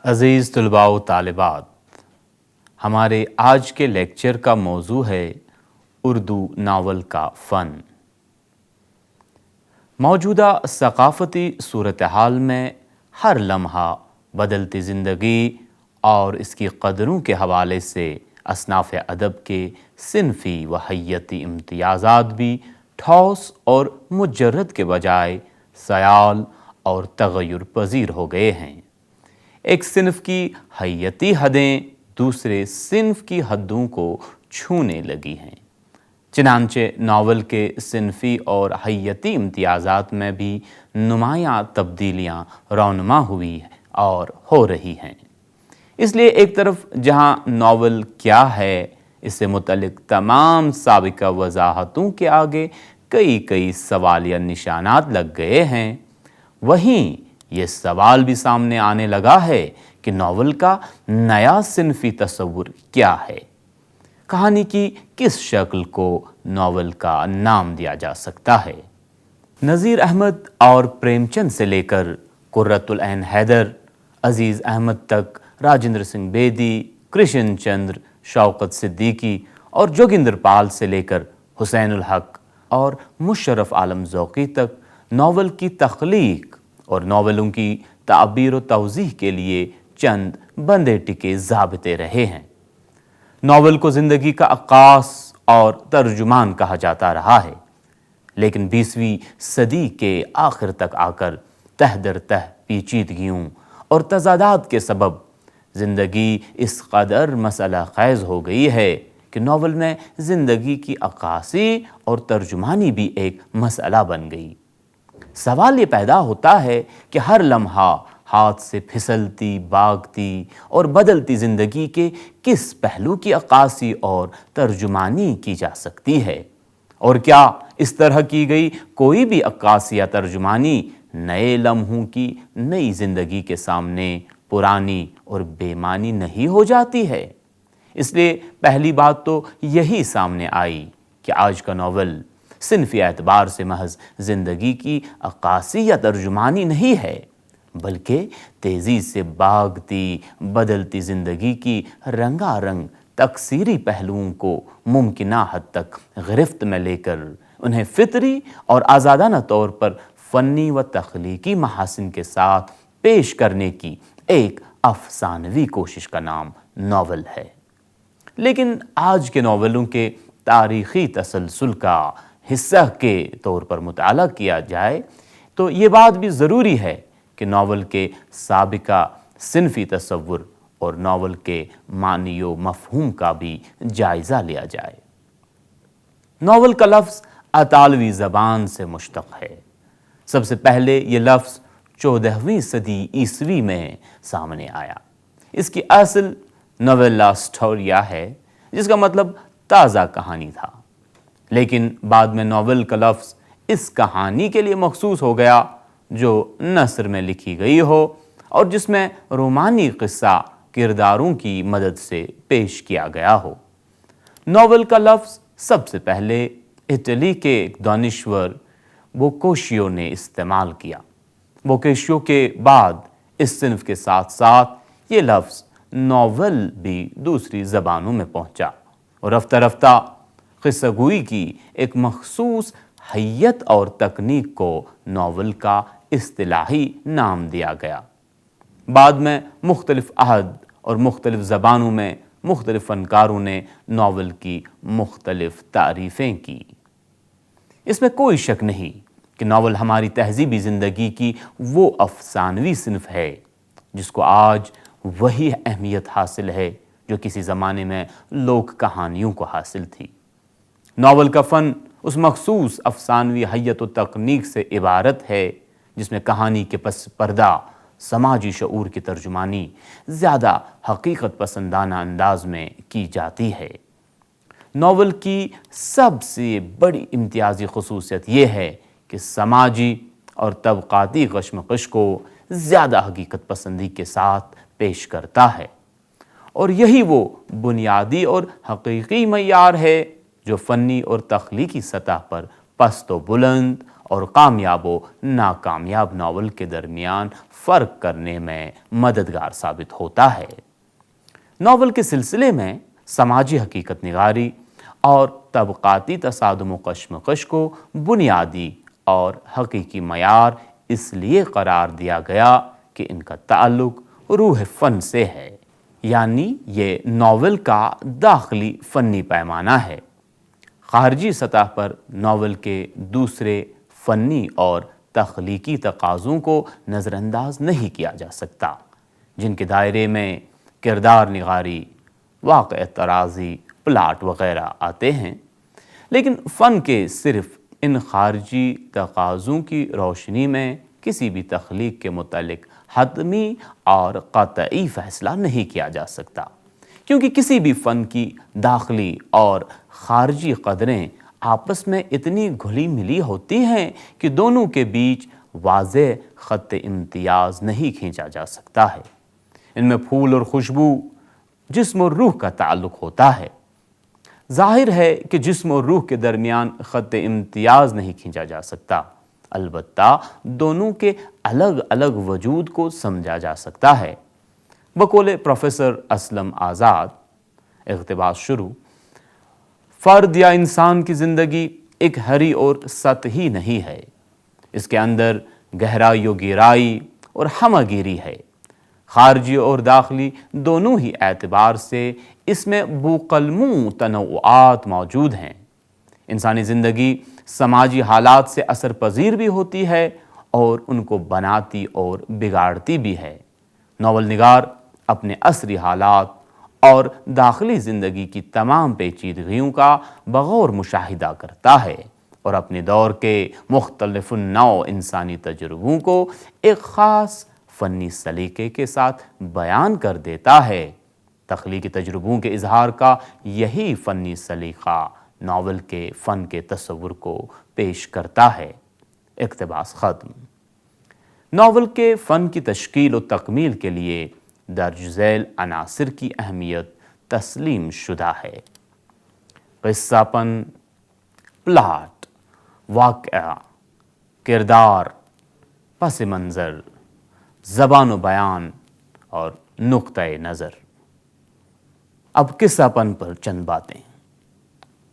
عزیز طلباء و طالبات، ہمارے آج کے لیکچر کا موضوع ہے اردو ناول کا فن۔ موجودہ ثقافتی صورتحال میں ہر لمحہ بدلتی زندگی اور اس کی قدروں کے حوالے سے اصناف ادب کے صنفی و حیتی امتیازات بھی ٹھوس اور مجرد کے بجائے سیال اور تغیر پذیر ہو گئے ہیں۔ ایک صنف کی حیتی حدیں دوسرے صنف کی حدوں کو چھونے لگی ہیں، چنانچہ ناول کے صنفی اور حیتی امتیازات میں بھی نمایاں تبدیلیاں رونما ہوئی اور ہو رہی ہیں۔ اس لیے ایک طرف جہاں ناول کیا ہے اس سے متعلق تمام سابقہ وضاحتوں کے آگے کئی سوالیہ نشانات لگ گئے ہیں، وہیں یہ سوال بھی سامنے آنے لگا ہے کہ ناول کا نیا صنفی تصور کیا ہے؟ کہانی کی کس شکل کو ناول کا نام دیا جا سکتا ہے؟ نذیر احمد اور پریم چند سے لے کر قرۃ العین حیدر، عزیز احمد تک، راجندر سنگھ بیدی، کرشن چندر، شوکت صدیقی اور جوگندر پال سے لے کر حسین الحق اور مشرف عالم ذوقی تک ناول کی تخلیق اور ناولوں کی تعبیر و توضیح کے لیے چند بندے ٹکے ضابطے رہے ہیں۔ ناول کو زندگی کا عکاس اور ترجمان کہا جاتا رہا ہے، لیکن 20ویں صدی کے آخر تک آ کر تہ در تہ پیچیدگیوں اور تضادات کے سبب زندگی اس قدر مسئلہ خیز ہو گئی ہے کہ ناول میں زندگی کی عکاسی اور ترجمانی بھی ایک مسئلہ بن گئی۔ سوال یہ پیدا ہوتا ہے کہ ہر لمحہ ہاتھ سے پھسلتی، باغتی اور بدلتی زندگی کے کس پہلو کی عکاسی اور ترجمانی کی جا سکتی ہے، اور کیا اس طرح کی گئی کوئی بھی عکاسی یا ترجمانی نئے لمحوں کی نئی زندگی کے سامنے پرانی اور بے معنی نہیں ہو جاتی ہے؟ اس لیے پہلی بات تو یہی سامنے آئی کہ آج کا ناول صنفی اعتبار سے محض زندگی کی عکاسی یا ترجمانی نہیں ہے، بلکہ تیزی سے باغتی بدلتی زندگی کی رنگا رنگ تکثیری پہلوؤں کو ممکنہ حد تک گرفت میں لے کر انہیں فطری اور آزادانہ طور پر فنی و تخلیقی محاسن کے ساتھ پیش کرنے کی ایک افسانوی کوشش کا نام ناول ہے۔ لیکن آج کے ناولوں کے تاریخی تسلسل کا حصہ کے طور پر مطالعہ کیا جائے تو یہ بات بھی ضروری ہے کہ ناول کے سابقہ صنفی تصور اور ناول کے معنی و مفہوم کا بھی جائزہ لیا جائے۔ ناول کا لفظ اطالوی زبان سے مشتق ہے۔ سب سے پہلے یہ لفظ 14ویں صدی عیسوی میں سامنے آیا۔ اس کی اصل نویلا سٹوریا ہے، جس کا مطلب تازہ کہانی تھا، لیکن بعد میں ناول کا لفظ اس کہانی کے لیے مخصوص ہو گیا جو نثر میں لکھی گئی ہو اور جس میں رومانی قصہ کرداروں کی مدد سے پیش کیا گیا ہو۔ ناول کا لفظ سب سے پہلے اٹلی کے ایک دانشور بوکوشیو نے استعمال کیا۔ بوکوشیو کے بعد اس صنف کے ساتھ ساتھ یہ لفظ ناول بھی دوسری زبانوں میں پہنچا اور رفتہ رفتہ قصہ گوئی کی ایک مخصوص حیت اور تکنیک کو ناول کا اصطلاحی نام دیا گیا۔ بعد میں مختلف عہد اور مختلف زبانوں میں مختلف فنکاروں نے ناول کی مختلف تعریفیں کی۔ اس میں کوئی شک نہیں کہ ناول ہماری تہذیبی زندگی کی وہ افسانوی صنف ہے جس کو آج وہی اہمیت حاصل ہے جو کسی زمانے میں لوک کہانیوں کو حاصل تھی۔ ناول کا فن اس مخصوص افسانوی حیت و تکنیک سے عبارت ہے جس میں کہانی کے پس پردہ سماجی شعور کی ترجمانی زیادہ حقیقت پسندانہ انداز میں کی جاتی ہے۔ ناول کی سب سے بڑی امتیازی خصوصیت یہ ہے کہ سماجی اور طبقاتی کشمکش کو زیادہ حقیقت پسندی کے ساتھ پیش کرتا ہے، اور یہی وہ بنیادی اور حقیقی معیار ہے جو فنی اور تخلیقی سطح پر پست و بلند اور کامیاب و ناکامیاب ناول کے درمیان فرق کرنے میں مددگار ثابت ہوتا ہے۔ ناول کے سلسلے میں سماجی حقیقت نگاری اور طبقاتی تصادم و کشمکش کو بنیادی اور حقیقی معیار اس لیے قرار دیا گیا کہ ان کا تعلق روح فن سے ہے، یعنی یہ ناول کا داخلی فنی پیمانہ ہے۔ خارجی سطح پر ناول کے دوسرے فنی اور تخلیقی تقاضوں کو نظر انداز نہیں کیا جا سکتا، جن کے دائرے میں کردار نگاری، واقعہ ترازی، پلاٹ وغیرہ آتے ہیں، لیکن فن کے صرف ان خارجی تقاضوں کی روشنی میں کسی بھی تخلیق کے متعلق حتمی اور قطعی فیصلہ نہیں کیا جا سکتا، کیونکہ کسی بھی فن کی داخلی اور خارجی قدریں آپس میں اتنی گھلی ملی ہوتی ہیں کہ دونوں کے بیچ واضح خط امتیاز نہیں کھینچا جا سکتا ہے۔ ان میں پھول اور خوشبو، جسم اور روح کا تعلق ہوتا ہے۔ ظاہر ہے کہ جسم اور روح کے درمیان خط امتیاز نہیں کھینچا جا سکتا، البتہ دونوں کے الگ الگ وجود کو سمجھا جا سکتا ہے۔ بقول پروفیسر اسلم آزاد، اقتباس شروع، فرد یا انسان کی زندگی ایک ہری اور سطحی نہیں ہے، اس کے اندر گہرائی و گہرائی اور ہمہ گیری ہے۔ خارجی اور داخلی دونوں ہی اعتبار سے اس میں بوقلموں تنوعات موجود ہیں۔ انسانی زندگی سماجی حالات سے اثر پذیر بھی ہوتی ہے اور ان کو بناتی اور بگاڑتی بھی ہے۔ ناول نگار اپنے عصری حالات اور داخلی زندگی کی تمام پیچیدگیوں کا بغور مشاہدہ کرتا ہے اور اپنے دور کے مختلف نوع انسانی تجربوں کو ایک خاص فنی سلیقے کے ساتھ بیان کر دیتا ہے۔ تخلیقی تجربوں کے اظہار کا یہی فنی سلیقہ ناول کے فن کے تصور کو پیش کرتا ہے۔ اقتباس ختم۔ ناول کے فن کی تشکیل و تکمیل کے لیے درج ذیل عناصر کی اہمیت تسلیم شدہ ہے۔ قصہ پن، پلاٹ، واقعہ، کردار، پس منظر، زبان و بیان اور نقطۂ نظر۔ اب قصہ پن پر چند باتیں۔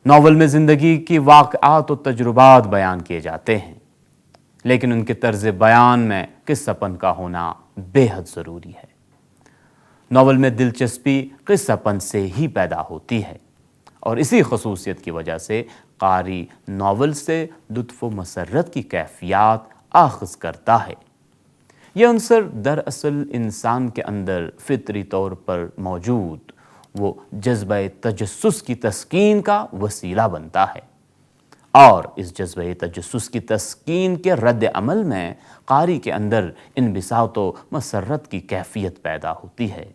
ناول میں زندگی کی واقعات و تجربات بیان کیے جاتے ہیں، لیکن ان کے طرز بیان میں قصہ پن کا ہونا بے حد ضروری ہے۔ ناول میں دلچسپی قصہ پن سے ہی پیدا ہوتی ہے اور اسی خصوصیت کی وجہ سے قاری ناول سے لطف و مسرت کی کیفیات آخذ کرتا ہے۔ یہ عنصر دراصل انسان کے اندر فطری طور پر موجود وہ جذبہ تجسس کی تسکین کا وسیلہ بنتا ہے، اور اس جذبہ تجسس کی تسکین کے رد عمل میں قاری کے اندر انبساط و مسرت کی کیفیت پیدا ہوتی ہے۔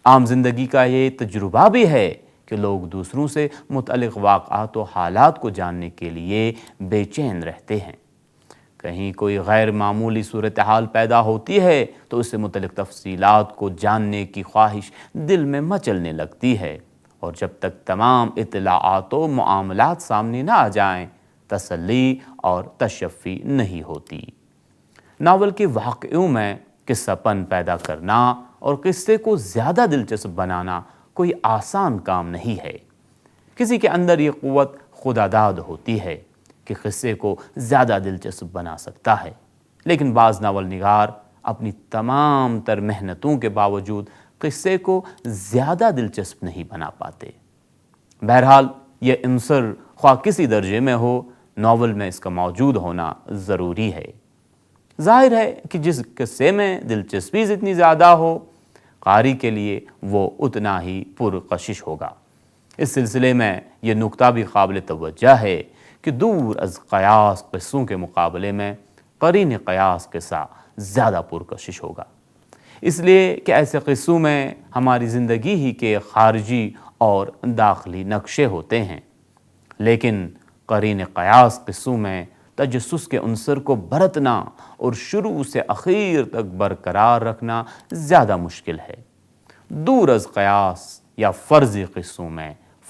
عام زندگی کا یہ تجربہ بھی ہے کہ لوگ دوسروں سے متعلق واقعات و حالات کو جاننے کے لیے بے چین رہتے ہیں۔ کہیں کوئی غیر معمولی صورتحال پیدا ہوتی ہے تو اس سے متعلق تفصیلات کو جاننے کی خواہش دل میں مچلنے لگتی ہے، اور جب تک تمام اطلاعات و معاملات سامنے نہ آ جائیں تسلی اور تشفی نہیں ہوتی۔ ناول کے واقعوں میں قصہ پن پیدا کرنا اور قصے کو زیادہ دلچسپ بنانا کوئی آسان کام نہیں ہے۔ کسی کے اندر یہ قوت خدا داد ہوتی ہے کہ قصے کو زیادہ دلچسپ بنا سکتا ہے، لیکن بعض ناول نگار اپنی تمام تر محنتوں کے باوجود قصے کو زیادہ دلچسپ نہیں بنا پاتے۔ بہرحال یہ عنصر خواہ کسی درجے میں ہو، ناول میں اس کا موجود ہونا ضروری ہے۔ ظاہر ہے کہ جس قصے میں دلچسپی جتنی زیادہ ہو، قاری کے لیے وہ اتنا ہی پرکشش ہوگا۔ اس سلسلے میں یہ نکتہ بھی قابل توجہ ہے کہ دور از قیاس قصوں کے مقابلے میں قرین قیاس قصہ زیادہ پرکشش ہوگا، اس لیے کہ ایسے قصوں میں ہماری زندگی ہی کے خارجی اور داخلی نقشے ہوتے ہیں، لیکن قرین قیاس قصوں میں تجسس کے عنصر کو برتنا اور شروع سے اخیر تک برقرار رکھنا زیادہ مشکل ہے۔ دور از قیاس یا فرضی قصوں میں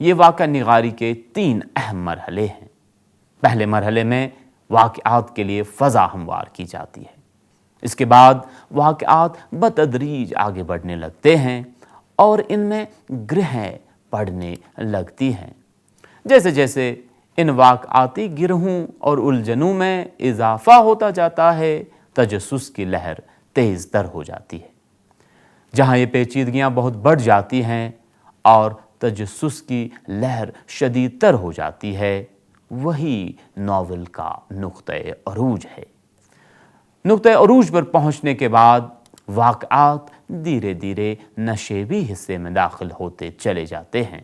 یہ واقعہ نگاری کے 3 اہم مرحلے ہیں۔ پہلے مرحلے میں واقعات کے لیے فضا ہموار کی جاتی ہے۔ اس کے بعد واقعات بتدریج آگے بڑھنے لگتے ہیں اور ان میں گرہیں پڑنے لگتی ہیں۔ جیسے جیسے ان واقعاتی گرہوں اور الجھنوں میں اضافہ ہوتا جاتا ہے، تجسس کی لہر تیز تر ہو جاتی ہے۔ جہاں یہ پیچیدگیاں بہت بڑھ جاتی ہیں اور تجسس کی لہر شدید تر ہو جاتی ہے، وہی ناول کا نقطۂ عروج ہے۔ نقطۂ عروج پر پہنچنے کے بعد واقعات دھیرے دھیرے نشیبی حصے میں داخل ہوتے چلے جاتے ہیں،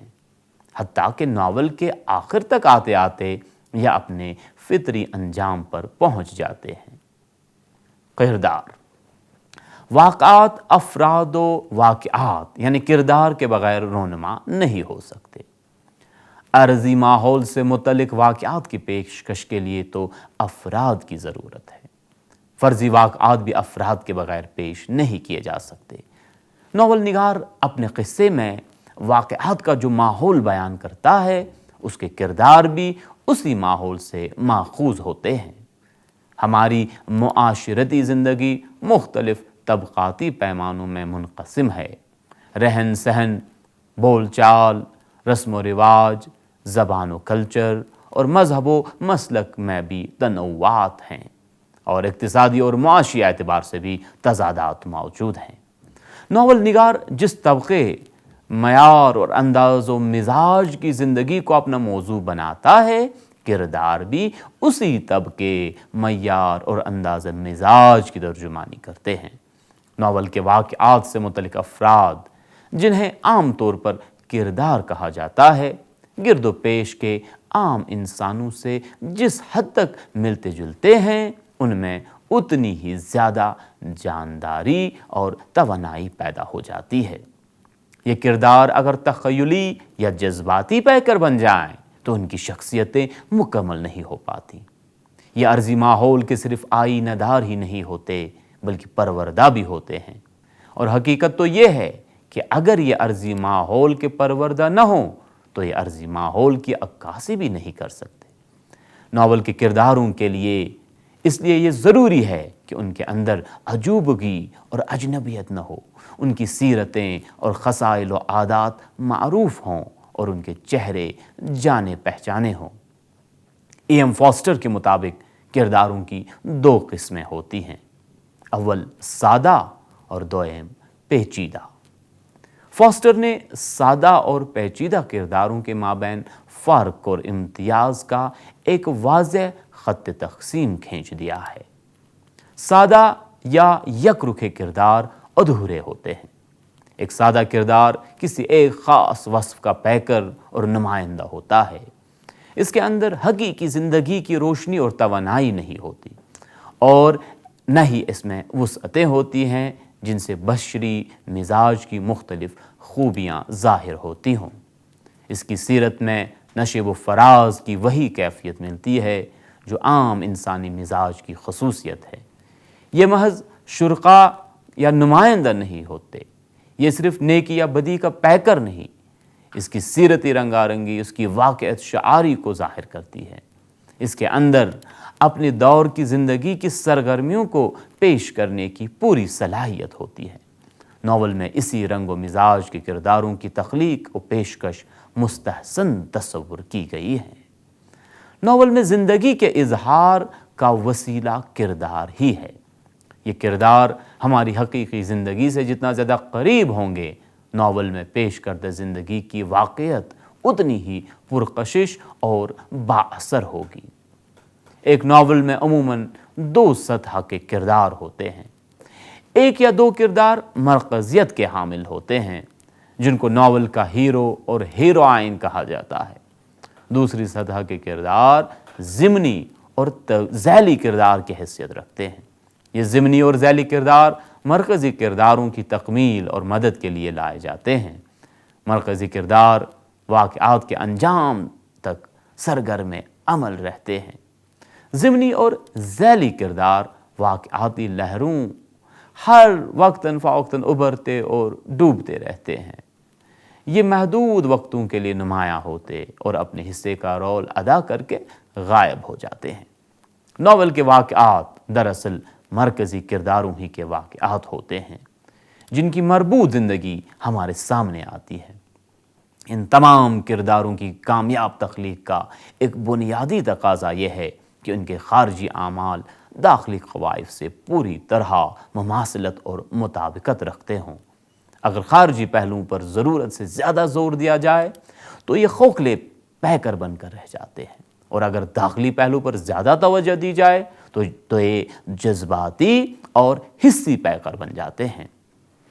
حتیٰ کہ ناول کے آخر تک آتے آتے یا اپنے فطری انجام پر پہنچ جاتے ہیں۔ کردار: واقعات افراد و واقعات یعنی کردار کے بغیر رونما نہیں ہو سکتے۔ عرضی ماحول سے متعلق واقعات کی پیشکش کے لیے تو افراد کی ضرورت ہے۔ فرضی واقعات بھی افراد کے بغیر پیش نہیں کیے جا سکتے۔ ناول نگار اپنے قصے میں واقعات کا جو ماحول بیان کرتا ہے، اس کے کردار بھی اسی ماحول سے ماخوذ ہوتے ہیں۔ ہماری معاشرتی زندگی مختلف طبقاتی پیمانوں میں منقسم ہے۔ رہن سہن، بول چال، رسم و رواج، زبان و کلچر اور مذہب و مسلک میں بھی تنوعات ہیں، اور اقتصادی اور معاشی اعتبار سے بھی تضادات موجود ہیں۔ ناول نگار جس طبقے، معیار اور انداز و مزاج کی زندگی کو اپنا موضوع بناتا ہے، کردار بھی اسی طبقے، معیار اور انداز مزاج کی ترجمانی کرتے ہیں۔ ناول کے واقعات سے متعلق افراد، جنہیں عام طور پر کردار کہا جاتا ہے، گرد و پیش کے عام انسانوں سے جس حد تک ملتے جلتے ہیں، ان میں اتنی ہی زیادہ جانداری اور توانائی پیدا ہو جاتی ہے۔ یہ کردار اگر تخیلی یا جذباتی پیکر بن جائیں تو ان کی شخصیتیں مکمل نہیں ہو پاتی۔ یہ عرضی ماحول کے صرف آئینہ دار ہی نہیں ہوتے بلکہ پروردہ بھی ہوتے ہیں، اور حقیقت تو یہ ہے کہ اگر یہ عرضی ماحول کے پروردہ نہ ہوں تو یہ عرضی ماحول کی عکاسی بھی نہیں کر سکتے۔ ناول کے کرداروں کے لیے اس لیے یہ ضروری ہے کہ ان کے اندر عجوبگی اور اجنبیت نہ ہو، ان کی سیرتیں اور خصائل و عادات معروف ہوں اور ان کے چہرے جانے پہچانے ہوں۔ اے ایم فاسٹر کے مطابق کرداروں کی 2 قسمیں ہوتی ہیں، اول سادہ اور دوم پیچیدہ۔ فاسٹر نے سادہ اور پیچیدہ کرداروں کے مابین فرق اور امتیاز کا ایک واضح خط تقسیم کھینچ دیا ہے۔ سادہ یا یک رخ کردار ادھورے ہوتے ہیں۔ ایک سادہ کردار کسی ایک خاص وصف کا پیکر اور نمائندہ ہوتا ہے۔ اس کے اندر حقیقی زندگی کی روشنی اور توانائی نہیں ہوتی، اور نہ ہی اس میں وسعتیں ہوتی ہیں جن سے بشری مزاج کی مختلف خوبیاں ظاہر ہوتی ہوں۔ اس کی سیرت میں نشیب و فراز کی وہی کیفیت ملتی ہے جو عام انسانی مزاج کی خصوصیت ہے۔ یہ محض شرکا یا نمائندہ نہیں ہوتے، یہ صرف نیکی یا بدی کا پیکر نہیں، اس کی سیرتی رنگا رنگی اس کی واقعیت شعاری کو ظاہر کرتی ہے۔ اس کے اندر اپنے دور کی زندگی کی سرگرمیوں کو پیش کرنے کی پوری صلاحیت ہوتی ہے۔ ناول میں اسی رنگ و مزاج کے کرداروں کی تخلیق و پیشکش مستحسن تصور کی گئی ہے۔ ناول میں زندگی کے اظہار کا وسیلہ کردار ہی ہے۔ یہ کردار ہماری حقیقی زندگی سے جتنا زیادہ قریب ہوں گے، ناول میں پیش کردہ زندگی کی واقعیت اتنی ہی پرکشش اور بااثر ہوگی۔ ایک ناول میں عموماً 2 سطح کے کردار ہوتے ہیں۔ ایک یا 2 کردار مرکزیت کے حامل ہوتے ہیں، جن کو ناول کا ہیرو اور ہیروئن کہا جاتا ہے۔ دوسری سطح کے کردار ضمنی اور ذیلی کردار کی حیثیت رکھتے ہیں۔ یہ ضمنی اور ذیلی کردار مرکزی کرداروں کی تکمیل اور مدد کے لیے لائے جاتے ہیں۔ مرکزی کردار واقعات کے انجام تک سرگرم عمل رہتے ہیں۔ ضمنی اور ذیلی کردار واقعاتی لہروں ہر وقتاً فوقتاً ابھرتے اور ڈوبتے رہتے ہیں۔ یہ محدود وقتوں کے لیے نمایاں ہوتے اور اپنے حصے کا رول ادا کر کے غائب ہو جاتے ہیں۔ ناول کے واقعات دراصل مرکزی کرداروں ہی کے واقعات ہوتے ہیں جن کی مربوط زندگی ہمارے سامنے آتی ہے۔ ان تمام کرداروں کی کامیاب تخلیق کا ایک بنیادی تقاضا یہ ہے کہ ان کے خارجی اعمال داخلی قوائف سے پوری طرح مماثلت اور مطابقت رکھتے ہوں۔ اگر خارجی پہلوؤں پر ضرورت سے زیادہ زور دیا جائے تو یہ کھوکھلے پیکر بن کر رہ جاتے ہیں، اور اگر داخلی پہلو پر زیادہ توجہ دی جائے تو یہ جذباتی اور حسی پیکر بن جاتے ہیں۔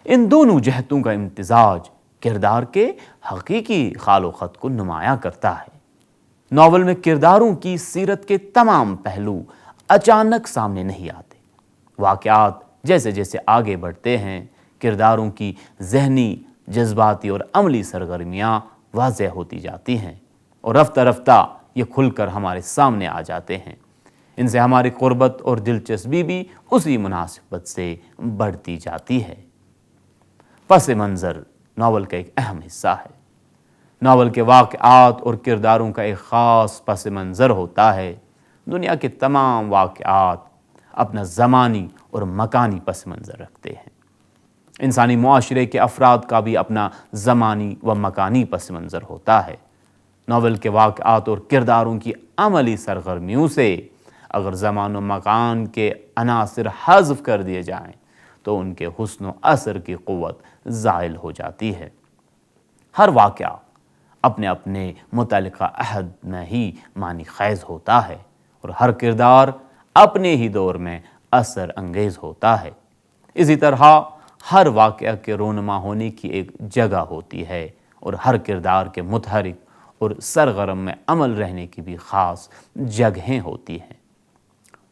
ان دونوں جہتوں کا امتزاج کردار کے حقیقی خال و خط کو نمایاں کرتا ہے۔ ناول میں کرداروں کی سیرت کے تمام پہلو اچانک سامنے نہیں آتے۔ واقعات جیسے جیسے آگے بڑھتے ہیں، کرداروں کی ذہنی، جذباتی اور عملی سرگرمیاں واضح ہوتی جاتی ہیں، اور رفتہ رفتہ یہ کھل کر ہمارے سامنے آ جاتے ہیں۔ ان سے ہماری قربت اور دلچسپی بھی اسی مناسبت سے بڑھتی جاتی ہے۔ پس منظر ناول کا ایک اہم حصہ ہے۔ ناول کے واقعات اور کرداروں کا ایک خاص پس منظر ہوتا ہے۔ دنیا کے تمام واقعات اپنا زمانی اور مکانی پس منظر رکھتے ہیں۔ انسانی معاشرے کے افراد کا بھی اپنا زمانی و مکانی پس منظر ہوتا ہے۔ ناول کے واقعات اور کرداروں کی عملی سرگرمیوں سے اگر زمان و مکان کے عناصر حذف کر دیے جائیں تو ان کے حسن و اثر کی قوت زائل ہو جاتی ہے۔ ہر واقعہ اپنے اپنے متعلقہ عہد میں ہی معنی خیز ہوتا ہے، اور ہر کردار اپنے ہی دور میں اثر انگیز ہوتا ہے۔ اسی طرح ہر واقعہ کے رونما ہونے کی ایک جگہ ہوتی ہے، اور ہر کردار کے متحرک اور سرگرم میں عمل رہنے کی بھی خاص جگہیں ہوتی ہیں۔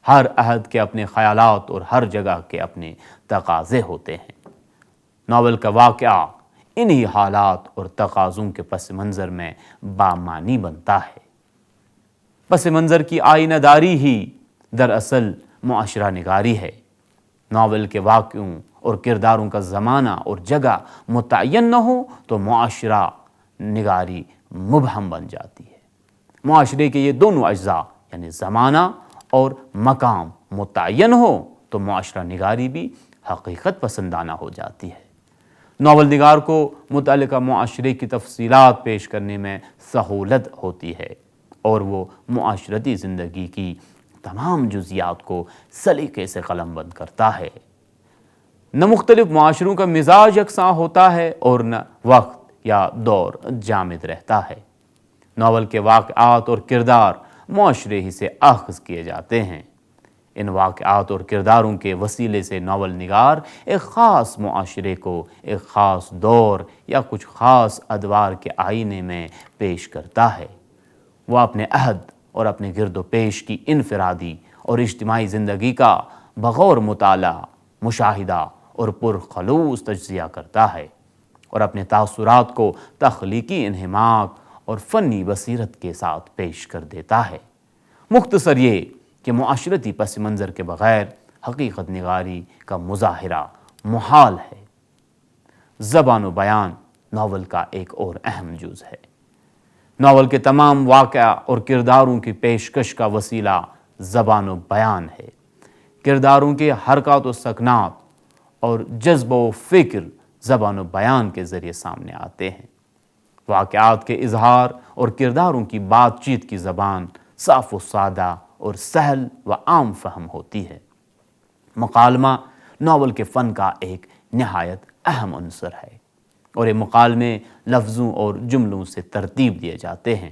ہر عہد کے اپنے خیالات اور ہر جگہ کے اپنے تقاضے ہوتے ہیں۔ ناول کا واقعہ انہی حالات اور تقاضوں کے پس منظر میں بامعنی بنتا ہے۔ پس منظر کی آئینہ داری ہی دراصل معاشرہ نگاری ہے۔ ناول کے واقعوں اور کرداروں کا زمانہ اور جگہ متعین نہ ہو تو معاشرہ نگاری مبہم بن جاتی ہے۔ معاشرے کے یہ دونوں اجزاء یعنی زمانہ اور مقام متعین ہو تو معاشرہ نگاری بھی حقیقت پسندانہ ہو جاتی ہے۔ ناول نگار کو متعلقہ معاشرے کی تفصیلات پیش کرنے میں سہولت ہوتی ہے، اور وہ معاشرتی زندگی کی تمام جزیات کو سلیقے سے قلم بند کرتا ہے۔ نہ مختلف معاشروں کا مزاج یکساں ہوتا ہے اور نہ وقت یا دور جامد رہتا ہے۔ ناول کے واقعات اور کردار معاشرے ہی سے اخذ کیے جاتے ہیں۔ ان واقعات اور کرداروں کے وسیلے سے ناول نگار ایک خاص معاشرے کو ایک خاص دور یا کچھ خاص ادوار کے آئینے میں پیش کرتا ہے۔ وہ اپنے عہد اور اپنے گرد و پیش کی انفرادی اور اجتماعی زندگی کا بغور مطالعہ، مشاہدہ اور پرخلوص تجزیہ کرتا ہے، اور اپنے تاثرات کو تخلیقی انہماک اور فنی بصیرت کے ساتھ پیش کر دیتا ہے۔ مختصر یہ کہ معاشرتی پس منظر کے بغیر حقیقت نگاری کا مظاہرہ محال ہے۔ زبان و بیان ناول کا ایک اور اہم جز ہے۔ ناول کے تمام واقعہ اور کرداروں کی پیشکش کا وسیلہ زبان و بیان ہے۔ کرداروں کے حرکات و سکنات اور جذب و فکر زبان و بیان کے ذریعے سامنے آتے ہیں۔ واقعات کے اظہار اور کرداروں کی بات چیت کی زبان صاف و سادہ اور سہل و عام فہم ہوتی ہے۔ مکالمہ ناول کے فن کا ایک نہایت اہم عنصر ہے، اور یہ مکالمے لفظوں اور جملوں سے ترتیب دیے جاتے ہیں۔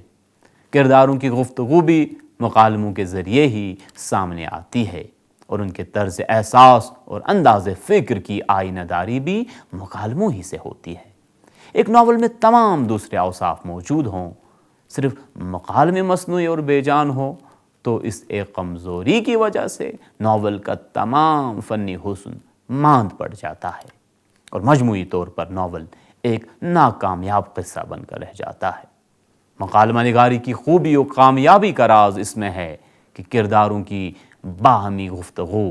کرداروں کی گفتگو بھی مکالموں کے ذریعے ہی سامنے آتی ہے، اور ان کے طرز احساس اور انداز فکر کی آئینہ داری بھی مکالموں ہی سے ہوتی ہے۔ ایک ناول میں تمام دوسرے اوصاف موجود ہوں، صرف مکالمے مصنوعی اور بے جان ہو تو اس ایک کمزوری کی وجہ سے ناول کا تمام فنی حسن ماند پڑ جاتا ہے، اور مجموعی طور پر ناول ایک ناکامیاب قصہ بن کر رہ جاتا ہے۔ مکالمہ نگاری کی خوبی و کامیابی کا راز اس میں ہے کہ کرداروں کی باہمی گفتگو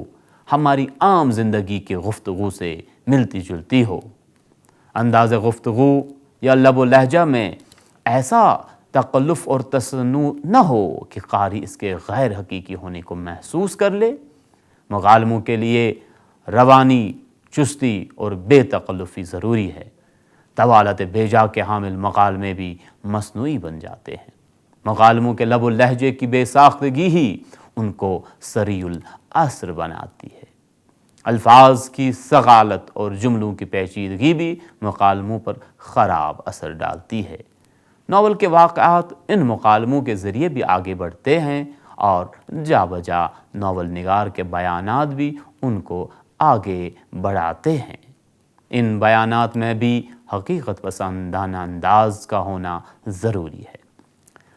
ہماری عام زندگی کی گفتگو سے ملتی جلتی ہو۔ انداز گفتگو یا لب و لہجہ میں ایسا تکلف اور تصنع نہ ہو کہ قاری اس کے غیر حقیقی ہونے کو محسوس کر لے۔ مکالموں کے لیے روانی چستی اور بے تکلفی ضروری ہے۔ طوالت بیجا کے حامل مکالمے بھی مصنوعی بن جاتے ہیں۔ مکالموں کے لب و لہجے کی بے ساختگی ہی ان کو سریع الاثر بناتی ہے۔ الفاظ کی ثقالت اور جملوں کی پیچیدگی بھی مکالموں پر خراب اثر ڈالتی ہے۔ ناول کے واقعات ان مکالموں کے ذریعے بھی آگے بڑھتے ہیں اور جا بجا ناول نگار کے بیانات بھی ان کو آگے بڑھاتے ہیں۔ ان بیانات میں بھی حقیقت پسندانہ انداز کا ہونا ضروری ہے۔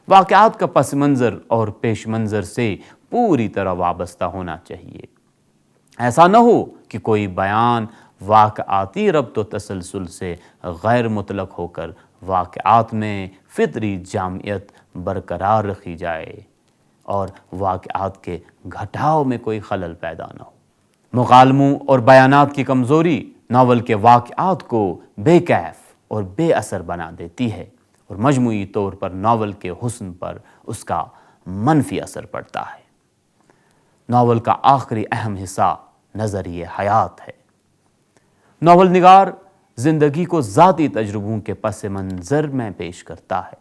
واقعات کا پس منظر اور پیش منظر سے پوری طرح وابستہ ہونا چاہیے۔ ایسا نہ ہو کہ کوئی بیان واقعاتی ربط و تسلسل سے غیر مطلق ہو کر واقعات میں فطری جامعیت برقرار رکھی جائے اور واقعات کے گھٹاؤ میں کوئی خلل پیدا نہ ہو۔ مکالموں اور بیانات کی کمزوری ناول کے واقعات کو بے کیف اور بے اثر بنا دیتی ہے اور مجموعی طور پر ناول کے حسن پر اس کا منفی اثر پڑتا ہے۔ ناول کا آخری اہم حصہ نظریہ حیات ہے۔ ناول نگار زندگی کو ذاتی تجربوں کے پس منظر میں پیش کرتا ہے۔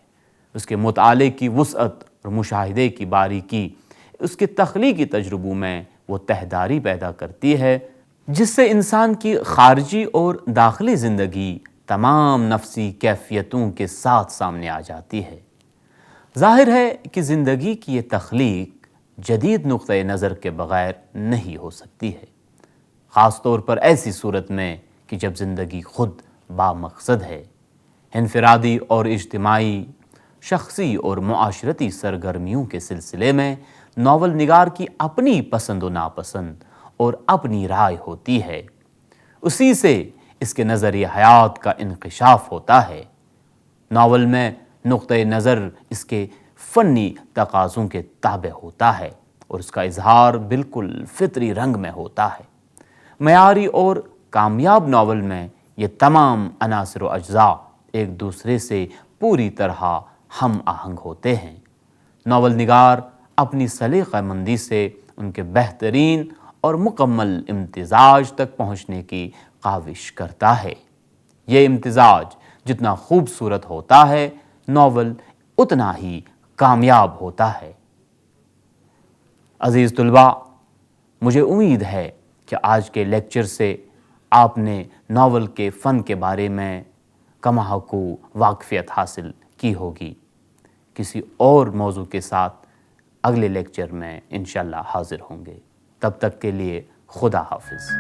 اس کے مطالعے کی وسعت اور مشاہدے کی باریکی اس کے تخلیقی تجربوں میں وہ تہداری پیدا کرتی ہے جس سے انسان کی خارجی اور داخلی زندگی تمام نفسی کیفیتوں کے ساتھ سامنے آ جاتی ہے۔ ظاہر ہے کہ زندگی کی یہ تخلیق جدید نقطۂ نظر کے بغیر نہیں ہو سکتی ہے، خاص طور پر ایسی صورت میں کہ جب زندگی خود بامقصد ہے۔ انفرادی اور اجتماعی، شخصی اور معاشرتی سرگرمیوں کے سلسلے میں ناول نگار کی اپنی پسند و ناپسند اور اپنی رائے ہوتی ہے۔ اسی سے اس کے نظریہ حیات کا انکشاف ہوتا ہے۔ ناول میں نقطۂ نظر اس کے فنی تقاضوں کے تابع ہوتا ہے اور اس کا اظہار بالکل فطری رنگ میں ہوتا ہے۔ معیاری اور کامیاب ناول میں یہ تمام عناصر و اجزاء ایک دوسرے سے پوری طرح ہم آہنگ ہوتے ہیں۔ ناول نگار اپنی سلیقہ مندی سے ان کے بہترین اور مکمل امتزاج تک پہنچنے کی کاوش کرتا ہے۔ یہ امتزاج جتنا خوبصورت ہوتا ہے، ناول اتنا ہی کامیاب ہوتا ہے۔ عزیز طلباء، مجھے امید ہے کہ آج کے لیکچر سے آپ نے ناول کے فن کے بارے میں کما حقوق واقفیت حاصل کی ہوگی۔ کسی اور موضوع کے ساتھ اگلے لیکچر میں انشاءاللہ حاضر ہوں گے۔ تب تک کے لیے خدا حافظ۔